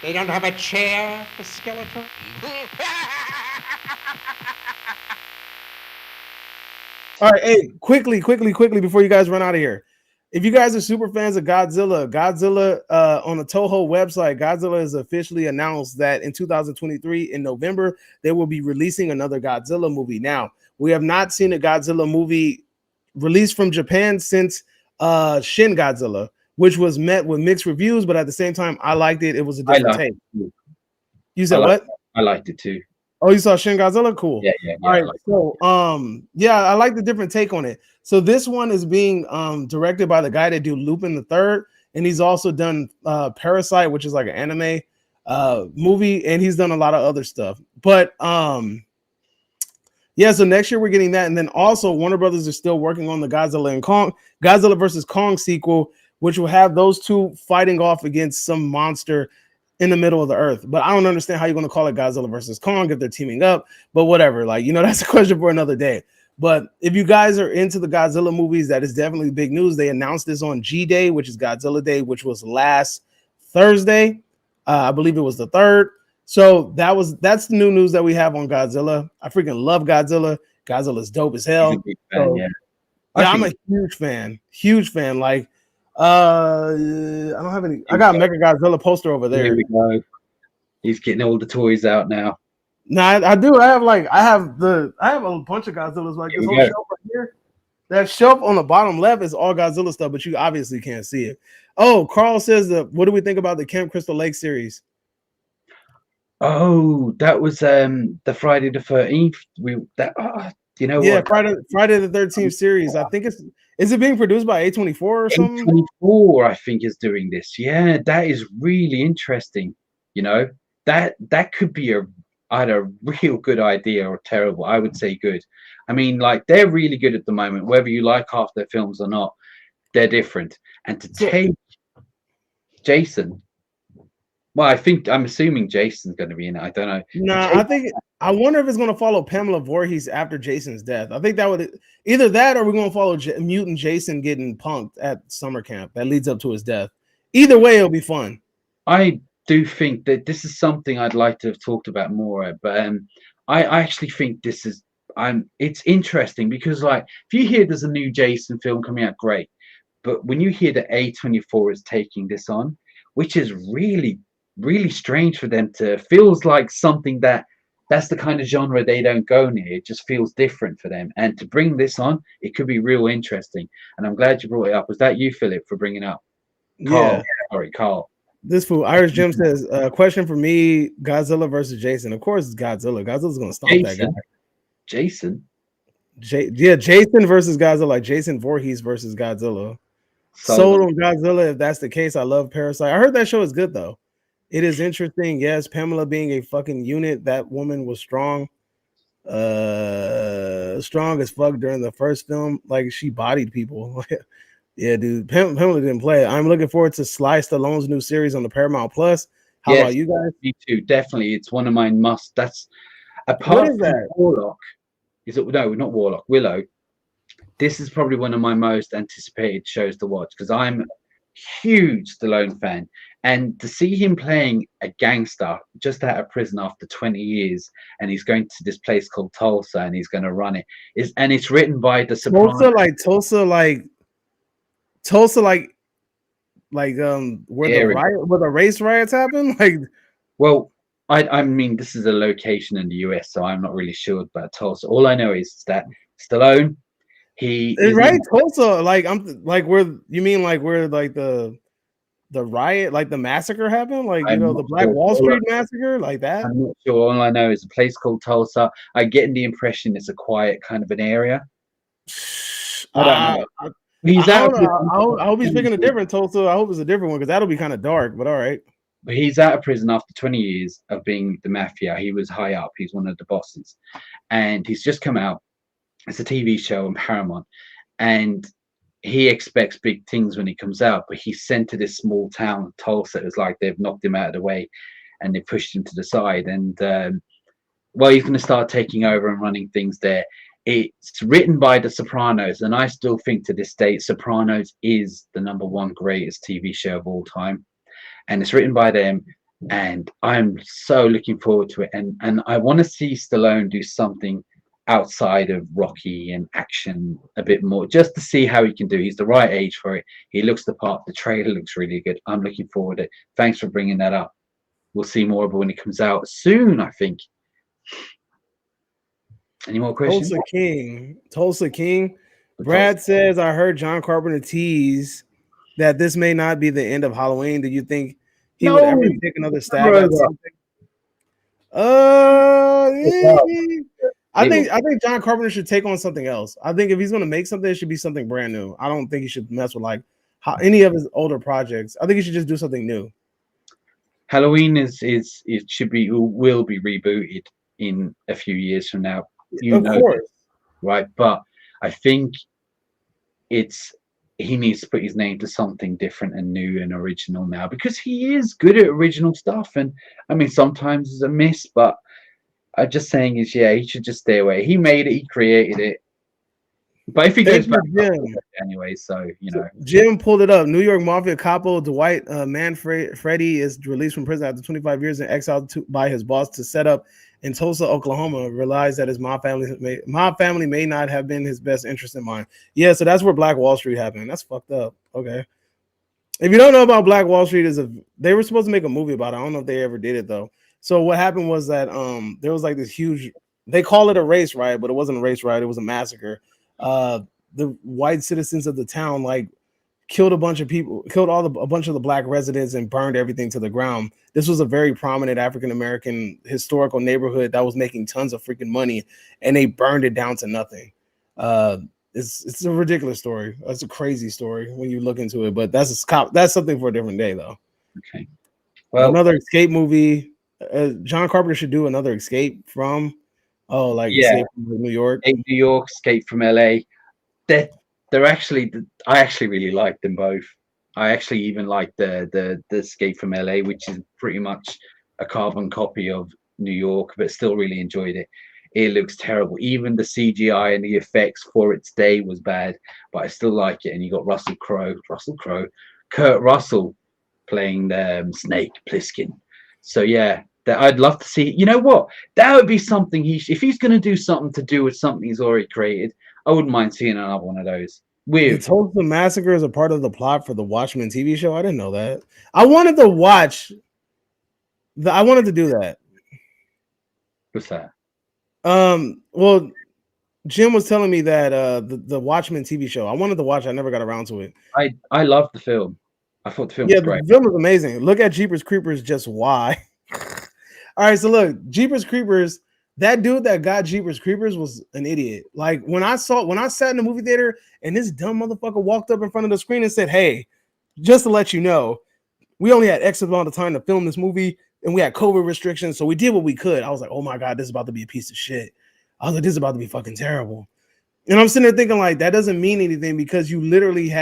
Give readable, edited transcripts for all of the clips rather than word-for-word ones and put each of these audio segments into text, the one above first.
They don't have a chair for Skeletor? All right, hey, quickly before you guys run out of here. If you guys are super fans of Godzilla on the Toho website, Godzilla has officially announced that in 2023 in November they will be releasing another Godzilla movie. Now, we have not seen a Godzilla movie released from Japan since Shin Godzilla, which was met with mixed reviews, but at the same time, I liked it. It was a I different liked take. it too. You said what? I liked it too. Oh, you saw Shin Godzilla? Cool. Yeah. All right. So, yeah, I like the different take on it. So this one is being directed by the guy that do Lupin the Third, and he's also done Parasite, which is like an anime movie, and he's done a lot of other stuff. But yeah, so next year we're getting that, and then also Warner Brothers is still working on the Godzilla versus Kong sequel, which will have those two fighting off against some monster in the middle of the earth. But I don't understand how you're going to call it Godzilla versus Kong if they're teaming up, but whatever. Like, that's a question for another day. But if you guys are into the Godzilla movies, that is definitely big news. They announced this on G Day, which is Godzilla Day, which was last Thursday. I believe it was the 3rd. So that's the new news that we have on Godzilla. I freaking love Godzilla. Godzilla's dope as hell. Yeah, I'm a huge fan. Like, I don't have any. I got Mega Godzilla poster over there. Here we go. He's getting all the toys out now. Nah, I do. I have a bunch of Godzillas. Like this whole shelf right here. That shelf on the bottom left is all Godzilla stuff, but you obviously can't see it. Oh, Carl says what do we think about the Camp Crystal Lake series? Oh, that was the Friday the 13th. Friday the 13th series. I think is it being produced by A24 or something? A24, I think, is doing this. Yeah, that is really interesting. That could be either a real good idea or terrible. I would say good. I mean, like, they're really good at the moment, whether you like half their films or not. They're different. And to take Jason, well, I'm assuming Jason's going to be in it. I don't know. No, I wonder if it's going to follow Pamela Voorhees after Jason's death. I think that would either that or we're going to follow mutant Jason getting punked at summer camp that leads up to his death. Either way, it'll be fun. I do think that this is something I'd like to have talked about more, but I actually think this is it's interesting because, like, if you hear there's a new Jason film coming out, great, but when you hear that A24 is taking this on, which is really, really strange for them to, feels like something that's the kind of genre they don't go near. It just feels different for them, and to bring this on, it could be real interesting. And I'm glad you brought it up. Was that you, Philip, for bringing it up? Carl. Yeah. Sorry, Carl. This fool, Irish Jim says, question for me, Godzilla versus Jason. Of course it's Godzilla. Godzilla's gonna stomp that guy. Jason versus Godzilla, like Jason Voorhees versus Godzilla. Sold on Godzilla. If that's the case, I love Parasite. I heard that show is good though. It is interesting. Yes, Pamela being a fucking unit, that woman was strong. Strong as fuck during the first film. Like, she bodied people. Yeah, dude. Pamela didn't play. I'm looking forward to Sly Stallone's new series on the Paramount Plus. How about you guys? Me too. Definitely, it's one of my must. That's apart from that? Warlock. Is it? No, not Warlock. Willow. This is probably one of my most anticipated shows to watch because I'm a huge Stallone fan, and to see him playing a gangster just out of prison after 20 years, and he's going to this place called Tulsa, and he's going to run it. And it's written by the Sopranos. Tulsa, where the race riots happen. Like, well, I mean, this is a location in the US, so I'm not really sure about Tulsa. All I know is that Stallone, Tulsa, like, I'm like, where you mean, like, where like the riot, like the massacre happened, like, the Black Wall Street massacre, like that. I'm not sure. All I know is a place called Tulsa. I get the impression it's a quiet kind of an area. I don't know. I hope he's picking a different Tulsa. I hope it's a different one because that'll be kind of dark, but all right. But he's out of prison after 20 years of being the mafia. He was high up. He's one of the bosses. And he's just come out. It's a TV show on Paramount. And he expects big things when he comes out. But he's sent to this small town, Tulsa. It's like they've knocked him out of the way and they pushed him to the side. And, he's going to start taking over and running things there. It's written by the Sopranos, and I still think to this day Sopranos is the #1 greatest TV show of all time. And it's written by them. and I'm so looking forward to it. And I want to see Stallone do something outside of Rocky and action a bit more, just to see how he can do. He's the right age for it. He looks the part. The trailer looks really good. I'm looking forward to it. Thanks for bringing that up. We'll see more of it when it comes out soon, I think. Any more questions? Tulsa King. Brad says, I heard John Carpenter tease that this may not be the end of Halloween. Do you think he would ever take another stab at something? I think John Carpenter should take on something else. I think if he's going to make something, it should be something brand new. I don't think he should mess with like any of his older projects. I think he should just do something new. Halloween it should be will be rebooted in a few years from now. Of course, this, right? But I think he needs to put his name to something different and new and original now, because he is good at original stuff. And I mean, sometimes it's a miss, but I'm just saying he should just stay away. He made it, he created it. But if he goes back anyway, so Jim pulled it up. New York Mafia capo Dwight Manfredi is released from prison after 25 years in exile by his boss to set up in Tulsa, Oklahoma. Realized that his mob family may not have been his best interest in mind. Yeah, so that's where Black Wall Street happened. That's fucked up. Okay. If you don't know about Black Wall Street, they were supposed to make a movie about it. I don't know if they ever did it though. So what happened was that there was like this huge, they call it a race riot, but it wasn't a race riot, it was a massacre. The white citizens of the town like killed a bunch of people, a bunch of the black residents and burned everything to the ground. This was a very prominent African-American historical neighborhood that was making tons of freaking money, and they burned it down to nothing. It's a ridiculous story. It's a crazy story when you look into it, but that's something for a different day though. Okay. Well, another escape movie. John Carpenter should do another escape from Escape from New York. New York, Escape from LA. They're actually, I actually really like them both. I actually even like the Escape from LA, which is pretty much a carbon copy of New York, but still really enjoyed it. It looks terrible. Even the CGI and the effects for its day was bad, but I still like it. And you got Kurt Russell playing the Snake Plissken. So yeah, that I'd love to see. You know what? That would be something if he's going to do something to do with something he's already created. I wouldn't mind seeing another one of those. The Tulsa Massacre is a part of the plot for the Watchmen TV show. I didn't know that. I wanted to do that. What's that? Well, Jim was telling me that the Watchmen TV show. I wanted to watch. I never got around to it. I loved the film. I thought the film was great. The film was amazing. Look at Jeepers Creepers. Just why? All right, so look, Jeepers Creepers. That dude that got Jeepers Creepers was an idiot. Like when I sat in the movie theater and this dumb motherfucker walked up in front of the screen and said, "Hey, just to let you know, we only had X amount of time to film this movie and we had COVID restrictions, so we did what we could." I was like, "Oh my God, this is about to be a piece of shit." I was like, "This is about to be fucking terrible." And I'm sitting there thinking like, that doesn't mean anything because you literally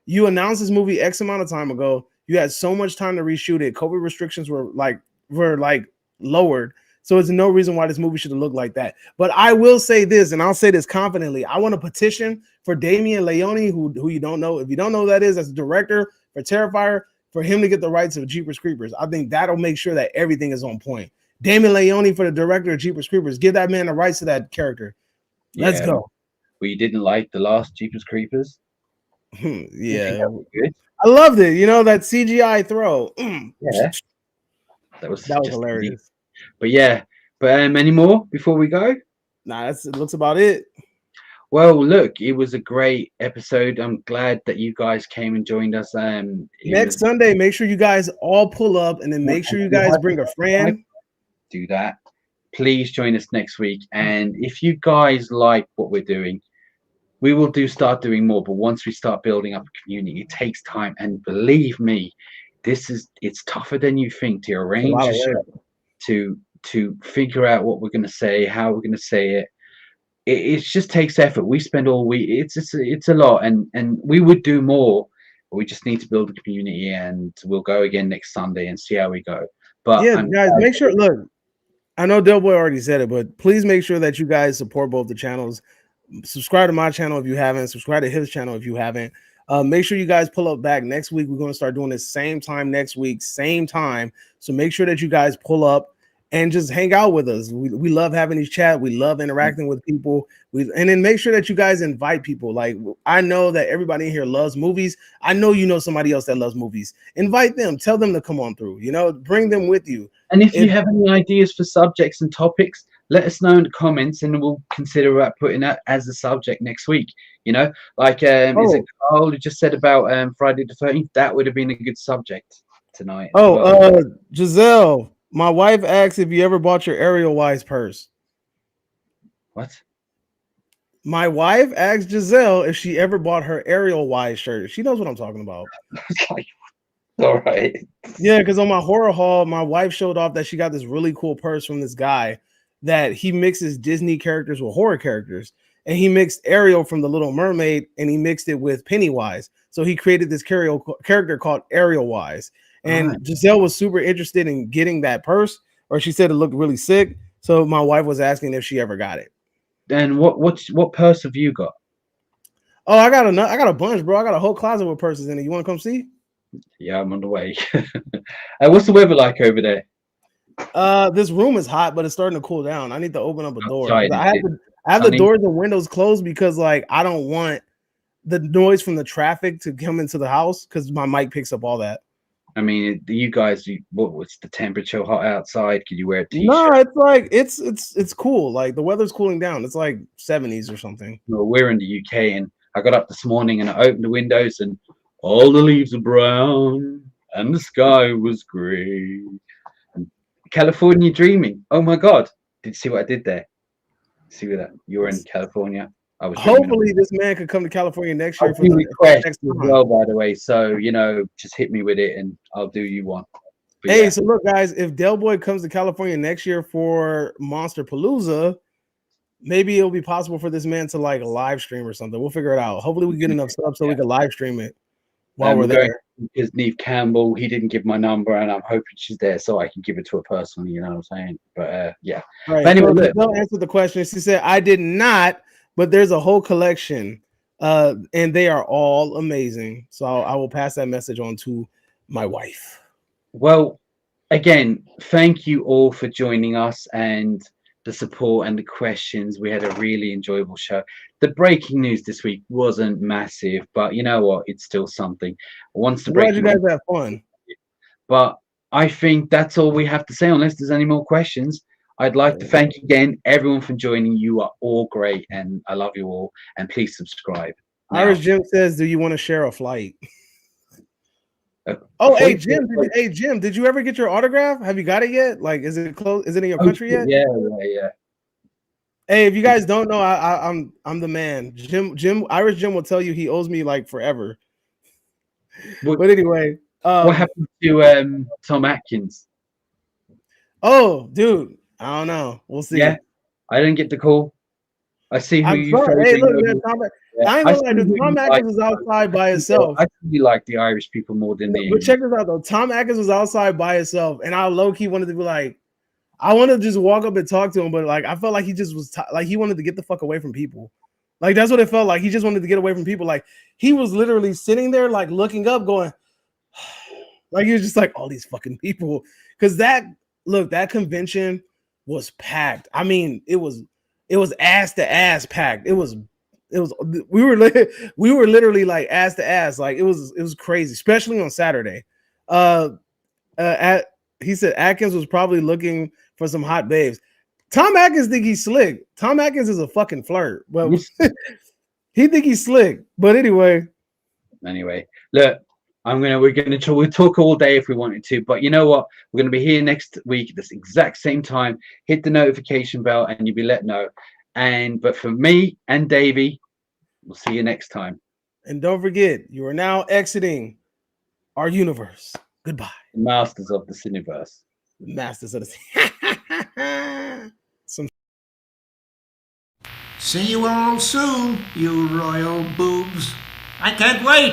you announced this movie X amount of time ago. You had so much time to reshoot it. COVID restrictions were lowered. So there's no reason why this movie should have looked like that. But I will say this, and I'll say this confidently. I want to petition for Damien Leone, who you don't know. If you don't know who that is, as a director for Terrifier, for him to get the rights of Jeepers Creepers. I think that'll make sure that everything is on point. Damien Leone for the director of Jeepers Creepers. Give that man the rights to that character. Let's go. Well, you didn't like the last Jeepers Creepers? Yeah. Good. I loved it. You know, that CGI throw. Yeah. That was hilarious. Neat. But yeah, any more before we go? Nah, it looks about it. Well, look, it was a great episode. I'm glad that you guys came and joined us. Next Sunday, make sure you guys all pull up, and then make sure you guys bring a friend. Do that. Please join us next week. And if you guys like what we're doing, we will start doing more. But once we start building up a community, it takes time. And believe me, it's tougher than you think to arrange a show, to figure out what we're going to say, how we're going to say it. It just takes effort. We spend all week. It's a lot, and we would do more. But we just need to build a community, and we'll go again next Sunday and see how we go. But yeah, guys, make sure. Look, I know Del Boy already said it, but please make sure that you guys support both the channels. Subscribe to my channel if you haven't. Subscribe to his channel if you haven't. Make sure you guys pull up back next week. We're going to start doing this same time next week, same time. So make sure that you guys pull up and just hang out with us. We love having these chat. We love interacting with people. And then make sure that you guys invite people. Like, I know that everybody in here loves movies. I know you know somebody else that loves movies. Invite them. Tell them to come on through. Bring them with you. And if you have any ideas for subjects and topics, let us know in the comments, and we'll consider putting that as a subject next week. Like is it Carl who just said about Friday the 13th? That would have been a good subject tonight. Giselle, my wife asked if you ever bought your Ariel Wise purse. What? My wife asked Giselle if she ever bought her Ariel Wise shirt. She knows what I'm talking about. All right. Yeah, because on my horror haul, my wife showed off that she got this really cool purse from this guy that he mixes Disney characters with horror characters. And he mixed Ariel from The Little Mermaid and he mixed it with Pennywise. So he created this character called Ariel Wise. And Giselle was super interested in getting that purse, or she said it looked really sick. So my wife was asking if she ever got it. And what purse have you got? Oh, I got a bunch, bro. I got a whole closet with purses in it. You want to come see? Yeah, I'm on the way. What's the weather like over there? This room is hot, but it's starting to cool down. I need to open up a door. Outside, I have the doors and windows closed because like I don't want the noise from the traffic to come into the house because my mic picks up all that. I mean, you guys, what's the temperature hot outside? Could you wear a t-shirt? No, it's like it's cool. Like the weather's cooling down. It's like 70s or something. Well, we're in the UK, and I got up this morning and I opened the windows, and all the leaves are brown, and the sky was grey. And California dreaming. Oh my God! Did you see what I did there? See that you were in California? I was. Hopefully, this man could come to California next year for the request as well. By the way, so just hit me with it, and I'll do you one. But hey, so look, guys, if Del Boy comes to California next year for Monster Palooza, maybe it'll be possible for this man to like live stream or something. We'll figure it out. Hopefully, we get enough subs so we can live stream it while we're there. Because Neve Campbell, he didn't give my number, and I'm hoping she's there so I can give it to her personally. You know what I'm saying? But yeah. Right. But anyway, Del answered the question. She said, "I did not." But there's a whole collection, and they are all amazing. So I will pass that message on to my wife. Well, again, thank you all for joining us and the support and the questions. We had a really enjoyable show. The breaking news this week wasn't massive, but you know what? It's still something. Once the breaking, you guys have fun. But I think that's all we have to say, unless there's any more questions. I'd like to thank again everyone for joining. You are all great, and I love you all. And please subscribe. Irish Jim says, "Do you want to share a flight?" Hey Jim, did you ever get your autograph? Have you got it yet? Like, is it close? Is it in your country yet? Yeah. Hey, if you guys don't know, I'm the man. Irish Jim will tell you he owes me like forever. But anyway, what happened to Tom Atkins? Oh, dude. I don't know. We'll see. Yeah, I didn't get the call. I see who you. Hey, look, man, Tom Atkins was outside by himself. I really like the Irish people more than the. But check this out though. Tom Atkins was outside by himself, and I low key wanted to be like, I wanted to just walk up and talk to him, but like I felt like he just was like he wanted to get the fuck away from people. Like that's what it felt like. He just wanted to get away from people. Like he was literally sitting there, like looking up, going, like he was just like all these fucking people. Because that convention was packed. I mean, it was ass to ass packed. We were literally like ass to ass. Like it was crazy, especially on Saturday. He said Atkins was probably looking for some hot babes. Tom Atkins think he's slick. Tom Atkins is a fucking flirt. Well, he think he's slick. But anyway, look. We'll talk all day if we wanted to, but you know what? We're going to be here next week at this exact same time. Hit the notification bell and you'll be let know. But for me and Davey, we'll see you next time. And don't forget, you are now exiting our universe. Goodbye. Masters of the Cineverse. Masters of the See you all soon, you royal boobs. I can't wait.